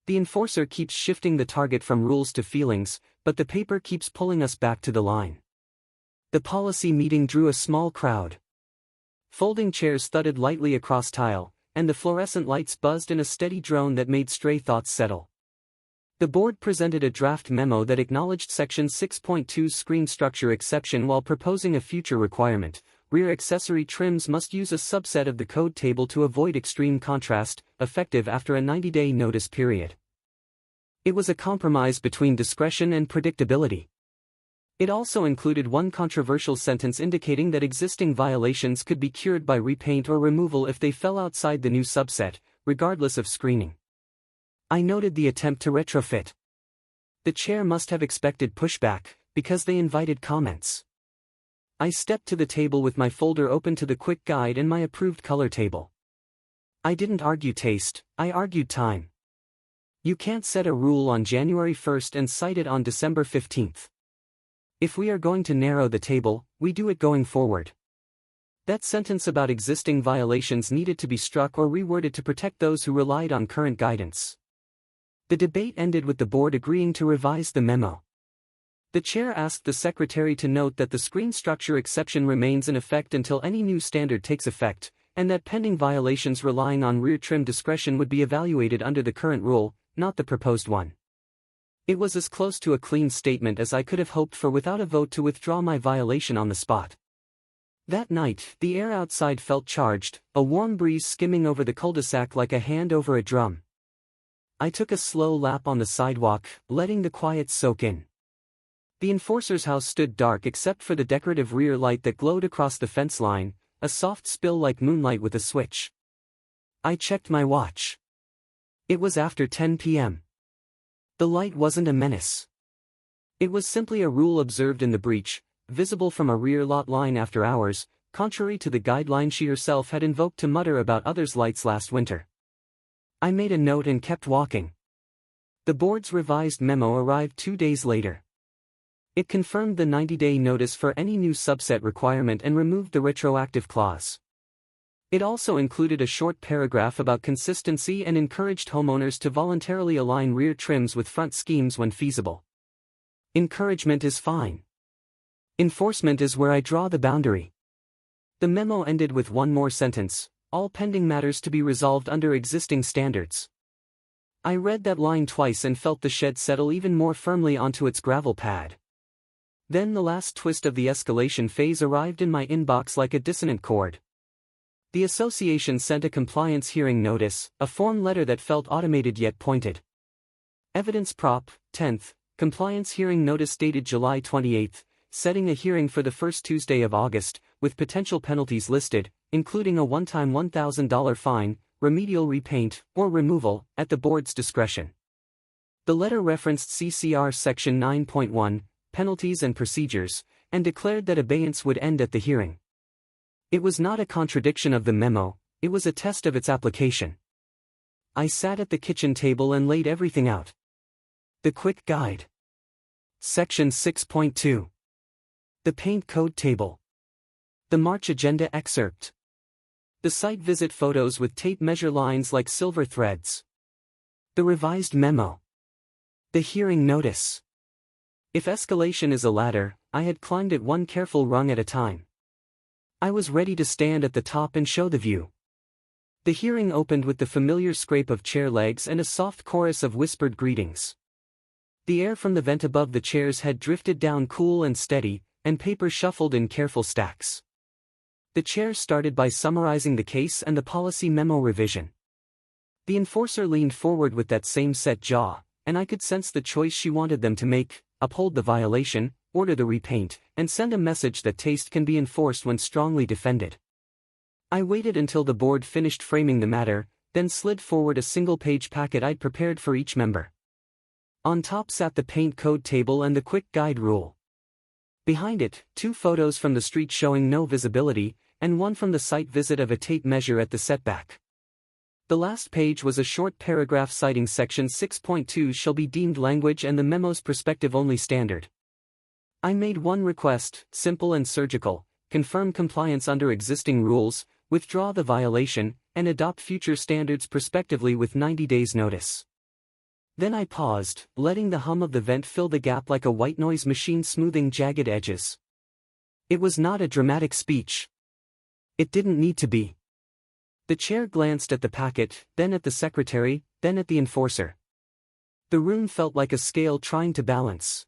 The enforcer keeps shifting the target from rules to feelings, but the paper keeps pulling us back to the line. The policy meeting drew a small crowd. Folding chairs thudded lightly across tile, and the fluorescent lights buzzed in a steady drone that made stray thoughts settle. The board presented a draft memo that acknowledged Section 6.2's screen structure exception while proposing a future requirement: rear accessory trims must use a subset of the code table to avoid extreme contrast, effective after a 90-day notice period. It was a compromise between discretion and predictability. It also included one controversial sentence indicating that existing violations could be cured by repaint or removal if they fell outside the new subset, regardless of screening. I noted the attempt to retrofit. The chair must have expected pushback, because they invited comments. I stepped to the table with my folder open to the quick guide and my approved color table. I didn't argue taste, I argued time. You can't set a rule on January 1st and cite it on December 15th. If we are going to narrow the table, we do it going forward. That sentence about existing violations needed to be struck or reworded to protect those who relied on current guidance. The debate ended with the board agreeing to revise the memo. The chair asked the secretary to note that the screen structure exception remains in effect until any new standard takes effect, and that pending violations relying on rear trim discretion would be evaluated under the current rule, not the proposed one. It was as close to a clean statement as I could have hoped for without a vote to withdraw my violation on the spot. That night, the air outside felt charged, a warm breeze skimming over the cul-de-sac like a hand over a drum. I took a slow lap on the sidewalk, letting the quiet soak in. The enforcer's house stood dark except for the decorative rear light that glowed across the fence line, a soft spill like moonlight with a switch. I checked my watch. It was after 10 p.m. The light wasn't a menace. It was simply a rule observed in the breach, visible from a rear lot line after hours, contrary to the guideline she herself had invoked to mutter about others' lights last winter. I made a note and kept walking. The board's revised memo arrived 2 days later. It confirmed the 90-day notice for any new subset requirement and removed the retroactive clause. It also included a short paragraph about consistency and encouraged homeowners to voluntarily align rear trims with front schemes when feasible. Encouragement is fine. Enforcement is where I draw the boundary. The memo ended with one more sentence, all pending matters to be resolved under existing standards. I read that line twice and felt the shed settle even more firmly onto its gravel pad. Then the last twist of the escalation phase arrived in my inbox like a dissonant chord. The association sent a compliance hearing notice, a form letter that felt automated yet pointed. Evidence Prop. 10th, compliance hearing notice dated July 28, setting a hearing for the first Tuesday of August, with potential penalties listed, including a one-time $1,000 fine, remedial repaint, or removal, at the board's discretion. The letter referenced CCR Section 9.1, Penalties and Procedures, and declared that abeyance would end at the hearing. It was not a contradiction of the memo, it was a test of its application. I sat at the kitchen table and laid everything out. The quick guide. Section 6.2. The paint code table. The March agenda excerpt. The site visit photos with tape measure lines like silver threads. The revised memo. The hearing notice. If escalation is a ladder, I had climbed it one careful rung at a time. I was ready to stand at the top and show the view. The hearing opened with the familiar scrape of chair legs and a soft chorus of whispered greetings. The air from the vent above the chairs had drifted down cool and steady, and paper shuffled in careful stacks. The chair started by summarizing the case and the policy memo revision. The enforcer leaned forward with that same set jaw, and I could sense the choice she wanted them to make: uphold the violation, order the repaint, and send a message that taste can be enforced when strongly defended. I waited until the board finished framing the matter, then slid forward a single-page packet I'd prepared for each member. On top sat the paint code table and the quick guide rule. Behind it, 2 photos from the street showing no visibility, and one from the site visit of a tape measure at the setback. The last page was a short paragraph citing Section 6.2 shall be deemed language and the memo's perspective-only standard. I made one request, simple and surgical: confirm compliance under existing rules, withdraw the violation, and adopt future standards prospectively with 90 days notice. Then I paused, letting the hum of the vent fill the gap like a white noise machine smoothing jagged edges. It was not a dramatic speech. It didn't need to be. The chair glanced at the packet, then at the secretary, then at the enforcer. The room felt like a scale trying to balance.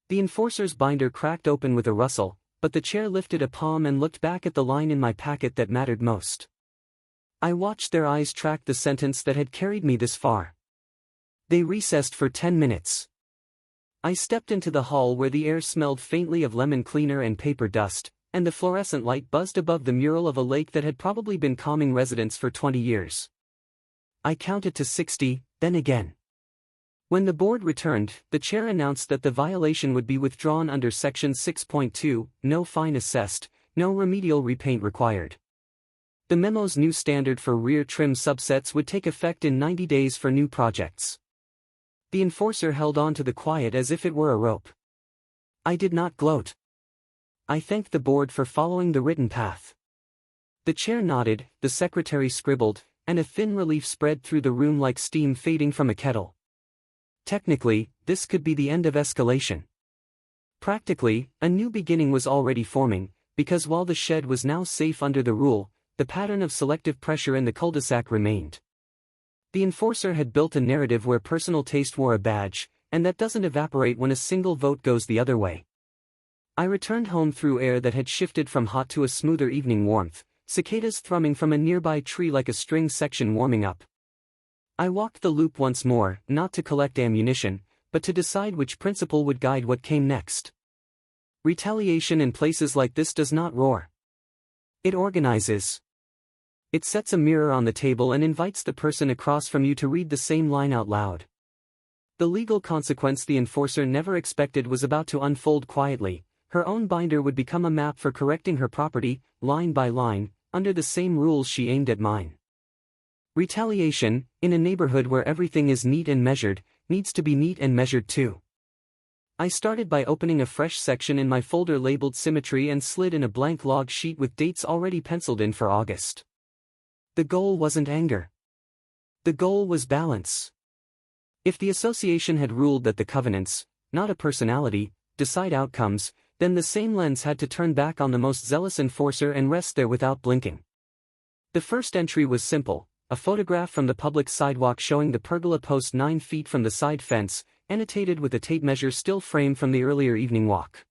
The enforcer's binder cracked open with a rustle, but the chair lifted a palm and looked back at the line in my packet that mattered most. I watched their eyes track the sentence that had carried me this far. They recessed for 10 minutes. I stepped into the hall where the air smelled faintly of lemon cleaner and paper dust, and the fluorescent light buzzed above the mural of a lake that had probably been calming residents for 20 years. I counted to 60, then again. When the board returned, the chair announced that the violation would be withdrawn under Section 6.2, no fine assessed, no remedial repaint required. The memo's new standard for rear trim subsets would take effect in 90 days for new projects. The enforcer held on to the quiet as if it were a rope. I did not gloat. I thanked the board for following the written path. The chair nodded, the secretary scribbled, and a thin relief spread through the room like steam fading from a kettle. Technically, this could be the end of escalation. Practically, a new beginning was already forming, because while the shed was now safe under the rule, the pattern of selective pressure in the cul-de-sac remained. The enforcer had built a narrative where personal taste wore a badge, and that doesn't evaporate when a single vote goes the other way. I returned home through air that had shifted from hot to a smoother evening warmth, cicadas thrumming from a nearby tree like a string section warming up. I walked the loop once more, not to collect ammunition, but to decide which principle would guide what came next. Retaliation in places like this does not roar. It organizes. It sets a mirror on the table and invites the person across from you to read the same line out loud. The legal consequence the enforcer never expected was about to unfold quietly. Her own binder would become a map for correcting her property, line by line, under the same rules she aimed at mine. Retaliation, in a neighborhood where everything is neat and measured, needs to be neat and measured too. I started by opening a fresh section in my folder labeled Symmetry and slid in a blank log sheet with dates already penciled in for August. The goal wasn't anger. The goal was balance. If the association had ruled that the covenants, not a personality, decide outcomes, then the same lens had to turn back on the most zealous enforcer and rest there without blinking. The first entry was simple, a photograph from the public sidewalk showing the pergola post 9 feet from the side fence, annotated with a tape measure still framed from the earlier evening walk.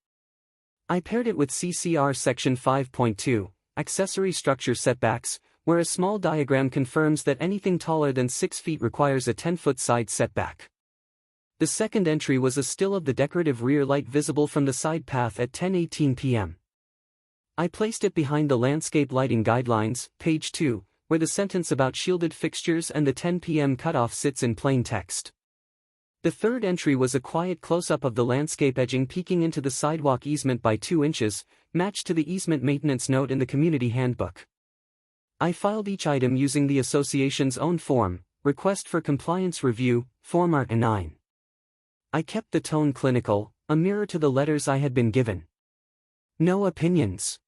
I paired it with CCR Section 5.2, Accessory Structure Setbacks, where a small diagram confirms that anything taller than 6 feet requires a 10-foot side setback. The second entry was a still of the decorative rear light visible from the side path at 10:18 p.m. I placed it behind the landscape lighting guidelines, page 2, where the sentence about shielded fixtures and the 10 p.m. cutoff sits in plain text. The third entry was a quiet close-up of the landscape edging peeking into the sidewalk easement by 2 inches, matched to the easement maintenance note in the community handbook. I filed each item using the association's own form, Request for Compliance Review, Form R9. I kept the tone clinical, a mirror to the letters I had been given. No opinions.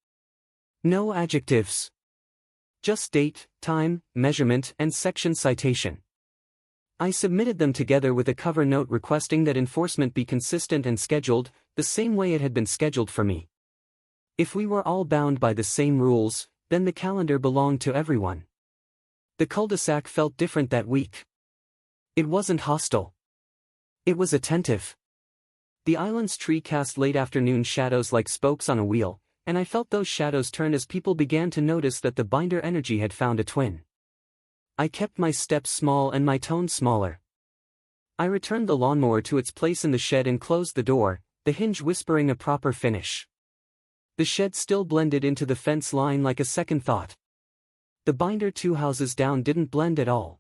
No adjectives. Just date, time, measurement, and section citation. I submitted them together with a cover note requesting that enforcement be consistent and scheduled, the same way it had been scheduled for me. If we were all bound by the same rules, then the calendar belonged to everyone. The cul-de-sac felt different that week. It wasn't hostile. It was attentive. The island's tree cast late afternoon shadows like spokes on a wheel, and I felt those shadows turn as people began to notice that the binder energy had found a twin. I kept my steps small and my tone smaller. I returned the lawnmower to its place in the shed and closed the door, the hinge whispering a proper finish. The shed still blended into the fence line like a second thought. The binder 2 houses down didn't blend at all.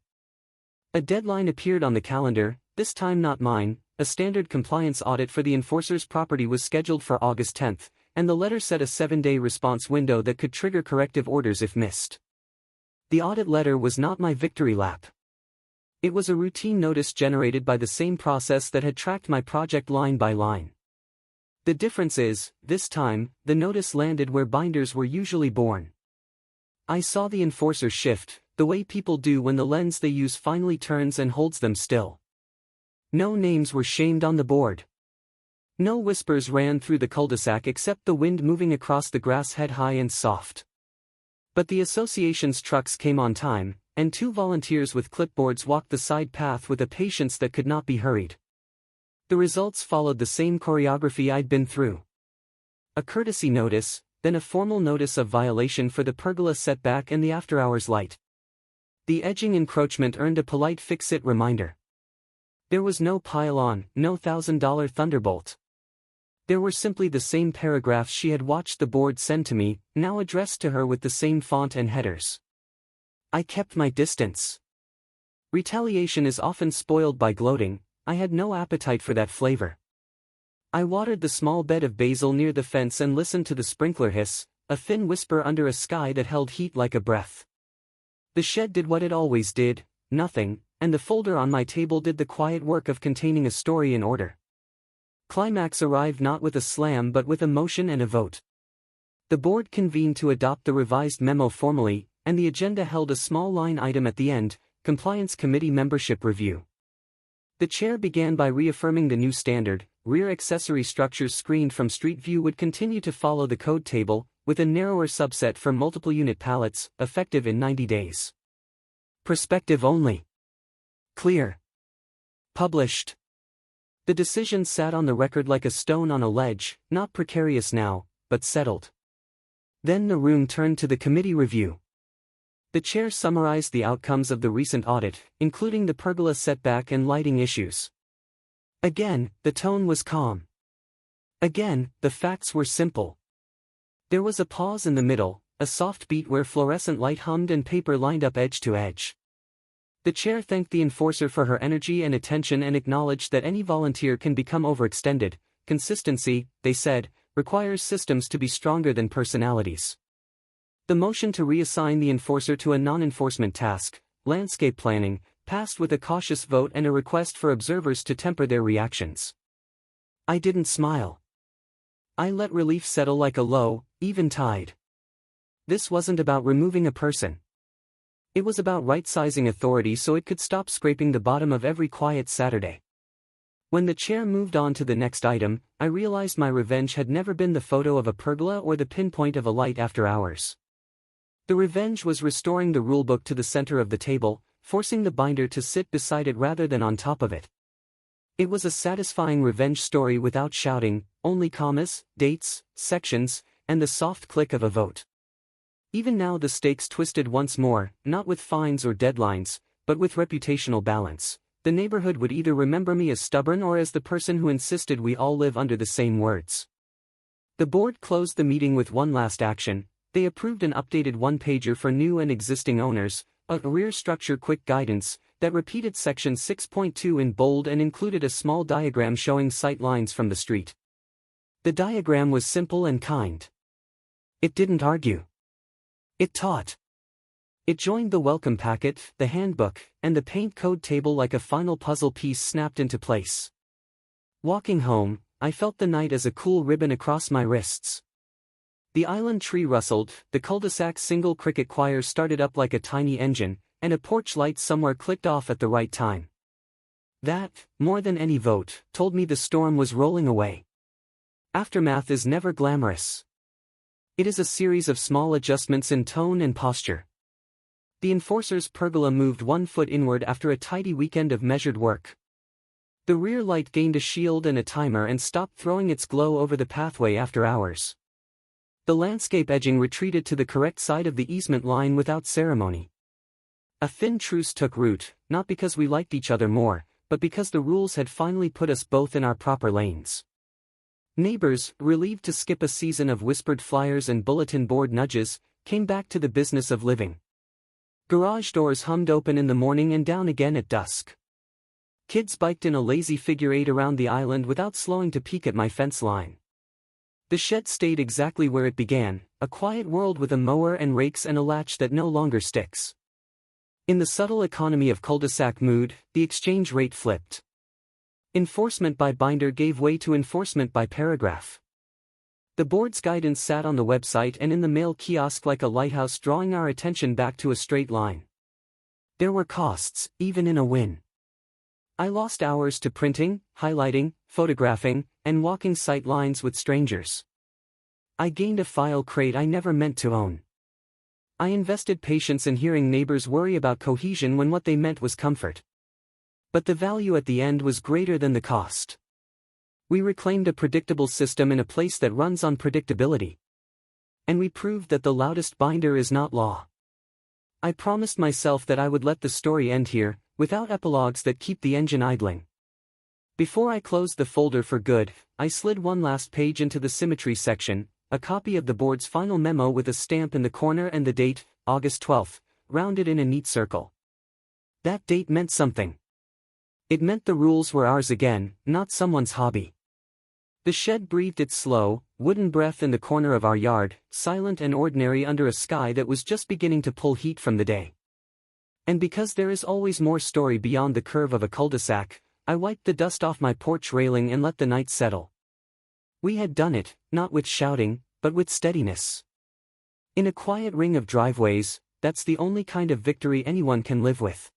A deadline appeared on the calendar, this time not mine. A standard compliance audit for the enforcer's property was scheduled for August 10th, and the letter set a 7-day response window that could trigger corrective orders if missed. The audit letter was not my victory lap. It was a routine notice generated by the same process that had tracked my project line by line. The difference is, this time, the notice landed where binders were usually born. I saw the enforcer shift, the way people do when the lens they use finally turns and holds them still. No names were shamed on the board. No whispers ran through the cul-de-sac except the wind moving across the grass head high and soft. But the association's trucks came on time, and 2 volunteers with clipboards walked the side path with a patience that could not be hurried. The results followed the same choreography I'd been through. A courtesy notice, then a formal notice of violation for the pergola setback and the after-hours light. The edging encroachment earned a polite fix-it reminder. There was no pile-on, no $1,000 thunderbolt. There were simply the same paragraphs she had watched the board send to me, now addressed to her with the same font and headers. I kept my distance. Retaliation is often spoiled by gloating, I had no appetite for that flavor. I watered the small bed of basil near the fence and listened to the sprinkler hiss, a thin whisper under a sky that held heat like a breath. The shed did what it always did, nothing, and the folder on my table did the quiet work of containing a story in order. Climax arrived not with a slam but with a motion and a vote. The board convened to adopt the revised memo formally, and the agenda held a small line item at the end, Compliance Committee Membership Review. The chair began by reaffirming the new standard: rear accessory structures screened from street view would continue to follow the code table, with a narrower subset for multiple unit pallets, effective in 90 days. Perspective only. Clear. Published. The decision sat on the record like a stone on a ledge, not precarious now, but settled. Then the room turned to the committee review. The chair summarized the outcomes of the recent audit, including the pergola setback and lighting issues. Again, the tone was calm. Again, the facts were simple. There was a pause in the middle, a soft beat where fluorescent light hummed and paper lined up edge to edge. The chair thanked the enforcer for her energy and attention and acknowledged that any volunteer can become overextended. Consistency, they said, requires systems to be stronger than personalities. The motion to reassign the enforcer to a non-enforcement task, landscape planning, passed with a cautious vote and a request for observers to temper their reactions. I didn't smile. I let relief settle like a low, even tide. This wasn't about removing a person. It was about right-sizing authority so it could stop scraping the bottom of every quiet Saturday. When the chair moved on to the next item, I realized my revenge had never been the photo of a pergola or the pinpoint of a light after hours. The revenge was restoring the rulebook to the center of the table, forcing the binder to sit beside it rather than on top of it. It was a satisfying revenge story without shouting, only commas, dates, sections, and the soft click of a vote. Even now the stakes twisted once more, not with fines or deadlines, but with reputational balance. The neighborhood would either remember me as stubborn or as the person who insisted we all live under the same words. The board closed the meeting with one last action. They approved an updated one-pager for new and existing owners, a rear structure quick guidance, that repeated section 6.2 in bold and included a small diagram showing sight lines from the street. The diagram was simple and kind. It didn't argue. It taught. It joined the welcome packet, the handbook, and the paint code table like a final puzzle piece snapped into place. Walking home, I felt the night as a cool ribbon across my wrists. The island tree rustled, the cul-de-sac single cricket choir started up like a tiny engine, and a porch light somewhere clicked off at the right time. That, more than any vote, told me the storm was rolling away. Aftermath is never glamorous. It is a series of small adjustments in tone and posture. The enforcer's pergola moved 1 foot inward after a tidy weekend of measured work. The rear light gained a shield and a timer and stopped throwing its glow over the pathway after hours. The landscape edging retreated to the correct side of the easement line without ceremony. A thin truce took root, not because we liked each other more, but because the rules had finally put us both in our proper lanes. Neighbors, relieved to skip a season of whispered flyers and bulletin board nudges, came back to the business of living. Garage doors hummed open in the morning and down again at dusk. Kids biked in a lazy figure eight around the island without slowing to peek at my fence line. The shed stayed exactly where it began, a quiet world with a mower and rakes and a latch that no longer sticks. In the subtle economy of cul-de-sac mood, the exchange rate flipped. Enforcement by binder gave way to enforcement by paragraph. The board's guidance sat on the website and in the mail kiosk like a lighthouse, drawing our attention back to a straight line. There were costs, even in a win. I lost hours to printing, highlighting, photographing, and walking sight lines with strangers. I gained a file crate I never meant to own. I invested patience in hearing neighbors worry about cohesion when what they meant was comfort. But the value at the end was greater than the cost. We reclaimed a predictable system in a place that runs on predictability. And we proved that the loudest binder is not law. I promised myself that I would let the story end here, without epilogues that keep the engine idling. Before I closed the folder for good, I slid one last page into the symmetry section, a copy of the board's final memo with a stamp in the corner and the date, August 12th, rounded in a neat circle. That date meant something. It meant the rules were ours again, not someone's hobby. The shed breathed its slow, wooden breath in the corner of our yard, silent and ordinary under a sky that was just beginning to pull heat from the day. And because there is always more story beyond the curve of a cul-de-sac, I wiped the dust off my porch railing and let the night settle. We had done it, not with shouting, but with steadiness. In a quiet ring of driveways, that's the only kind of victory anyone can live with.